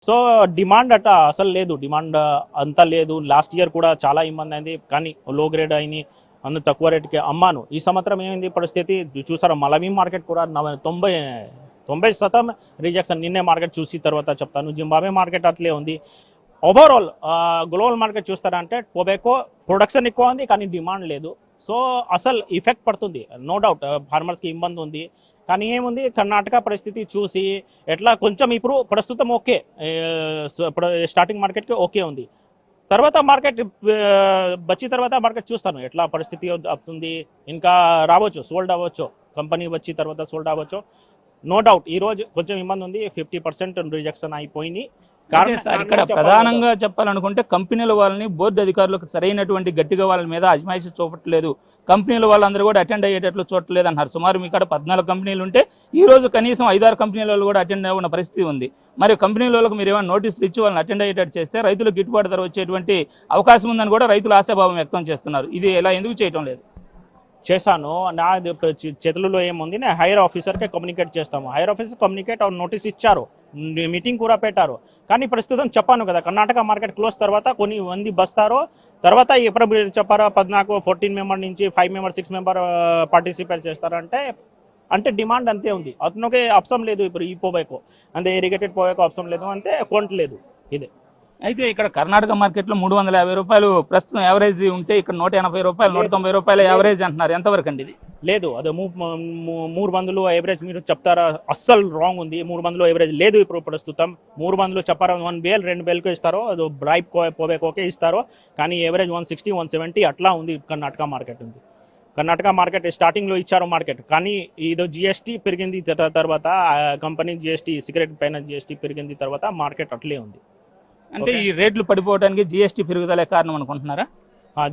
So demand అట అసలు లేదు, డిమాండ్ అంతా లేదు. లాస్ట్ ఇయర్ కూడా చాలా ఇబ్బంది అయింది, కానీ లో గ్రేడ్ అయినాయి, అంత తక్కువ రేటుకి అమ్మాను. ఈ సంవత్సరం ఏమైంది పరిస్థితి చూసారా, మలమీ మార్కెట్ కూడా 90% రిజెక్షన్. నిన్నే మార్కెట్ చూసి తర్వాత చెప్తాను. జింబాబే మార్కెట్ అట్లే ఉంది. ఓవరాల్ గ్లోబల్ మార్కెట్ చూస్తారంటే టొబాకో ప్రొడక్షన్ ఎక్కువ ఉంది, కానీ డిమాండ్ లేదు. సో అసలు ఎఫెక్ట్ పడుతుంది, నో డౌట్. ఫార్మర్స్కి ఇబ్బంది ఉంది, కానీ ఏముంది కర్ణాటక పరిస్థితి చూసి ఎట్లా కొంచెం ఇప్పుడు ప్రస్తుతం ఓకే, స్టార్టింగ్ మార్కెట్కి ఓకే ఉంది. తర్వాత మార్కెట్ వచ్చి తర్వాత మార్కెట్ చూస్తాను ఎట్లా పరిస్థితి అవుతుంది. ఇంకా రావచ్చు, సోల్డ్ అవ్వచ్చు, కంపెనీ వచ్చి తర్వాత సోల్డ్ అవ్వచ్చు. నో డౌట్ ఈరోజు కొంచెం ఇబ్బంది ఉంది, 50% రిజెక్షన్ అయిపోయింది. ఇక్కడ ప్రధానంగా చెప్పాలనుకుంటే కంపెనీల వాళ్ళని బోర్డు అధికారులకు సరైనటువంటి గట్టిగా వాళ్ళ మీద అజమాయిషి చూపట్లేదు, కంపెనీల వాళ్ళందరూ కూడా అటెండ్ అయ్యేటట్లు చూడట్లేదు అన్నారు. సుమారు మీ కాడ 14 కంపెనీలు ఉంటే ఈ రోజు కనీసం 5-6 కంపెనీల వాళ్ళు కూడా అటెండ్ అవ్వన పరిస్థితి ఉంది. మరి కంపెనీల వాళ్ళకి మీరు ఏమైనా నోటీసులు ఇచ్చి వాళ్ళని అటెండ్ అయ్యేటట్టు చేస్తే రైతులకు గిట్టుబాటు ధర వచ్చేటువంటి అవకాశం ఉందని కూడా రైతులు ఆశాభావం వ్యక్తం చేస్తున్నారు. ఇది ఇలా ఎందుకు చేయటం లేదు? చేశాను, నా చేతులలో ఏముంది, నేను హైయర్ ఆఫీసర్కే కమ్యూనికేట్ చేస్తాము. హైయర్ ఆఫీసర్ కమ్యూనికేట్ నోటీస్ ఇచ్చారు, మీటింగ్ కూడా పెట్టారు. కానీ ప్రస్తుతం చెప్పాను కదా, కర్ణాటక మార్కెట్ క్లోజ్ తర్వాత కొన్ని మంది బస్తారో తర్వాత ఎప్పుడు చెప్పారో 14 మెంబర్ నుంచి 5 మెంబర్ 6 మెంబర్ పార్టిసిపేట్ చేస్తారంటే డిమాండ్ అంతే ఉంది. అతనికి ఆప్షన్ లేదు ఇప్పుడు ఈ పొబాకో, అంటే ఇరిగేటెడ్ పొబాకో ఆప్షన్ లేదు, అంటే కొంటలేదు. ఇదే అయితే ఇక్కడ కర్ణాటక మార్కెట్లో 350 రూపాయలు ప్రస్తుతం యావరేజ్ ఉంటే ఇక్కడ 180 రూపాయలు 190 రూపాయలు యావరేజ్ అంటున్నారు. ఎంతవరకు అండి ఇది? లేదు, అదే 300 యావరేజ్ మీరు చెప్తారా, అస్సలు రాంగ్ ఉంది. 300 యావరేజ్ లేదు ఇప్పుడు ప్రస్తుతం. 300 చెప్పారా, 1 బేల్ 2 బేల్కి ఇస్తారో, అది బ్రైప్ పోబేకోకే ఇస్తారో, కానీ యావరేజ్ 160 170 అట్లా ఉంది కర్ణాటక మార్కెట్ ఉంది. కర్ణాటక మార్కెట్ స్టార్టింగ్లో ఇచ్చారు మార్కెట్, కానీ ఇది జిఎస్టీ పెరిగింది తర్వాత, కంపెనీ జిఎస్టీ సిగరెట్ పైన జిఎస్టీ పెరిగింది తర్వాత మార్కెట్ అట్లే ఉంది. అంటే ఈ రేట్లు పడిపోవడానికి జిఎస్టీ పెరుగుదలే కారణం అనుకుంటున్నారా?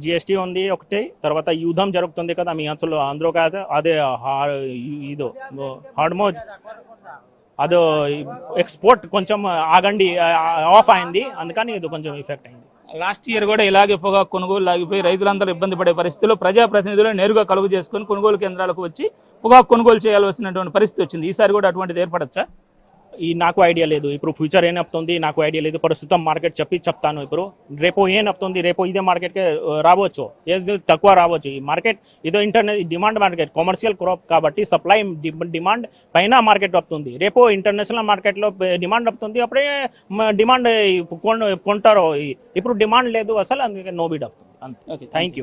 జిఎస్టీ ఉంది ఒకటి, తర్వాత యుద్ధం జరుగుతుంది కదా మీ అందులో కాదు, అదే ఇదో హార్డ్మోజ్ అదో ఎక్స్పోర్ట్ కొంచెం ఆగండి ఆఫ్ అయింది, అందుకని ఇది కొంచెం ఎఫెక్ట్ అయింది. లాస్ట్ ఇయర్ కూడా ఇలాగే పొగాకు కొనుగోలు లాగిపోయి రైతులందరూ ఇబ్బంది పడే పరిస్థితుల్లో ప్రజాప్రతినిధులు నేరుగా కలుగు చేసుకుని కొనుగోలు కేంద్రాలకు వచ్చి పొగాకు కొనుగోలు చేయాల్సినటువంటి పరిస్థితి వచ్చింది. ఈసారి కూడా అటువంటిది ఏర్పడచ్చా? నాకు ఐడియా లేదు, ఇప్పుడు ఫ్యూచర్ ఏం అవుతుంది నాకు ఐడియా లేదు. ప్రస్తుతం మార్కెట్ చెప్తాను. ఇప్పుడు రేపు ఏం అవుతుంది, రేపు ఇదే మార్కెట్కి రావచ్చు, ఏది తక్కువ రావచ్చు. ఈ మార్కెట్ ఇదో డిమాండ్ మార్కెట్, కమర్షియల్ క్రాప్ కాబట్టి సప్లై డిమాండ్ పైన మార్కెట్ వస్తుంది. రేపు ఇంటర్నేషనల్ మార్కెట్లో డిమాండ్ వస్తుంది, అప్పుడే డిమాండ్ కొంటారు. ఇప్పుడు డిమాండ్ లేదు అసలు, అందుకే నో బిడ్ అవుతుంది. అంతే. Thank you.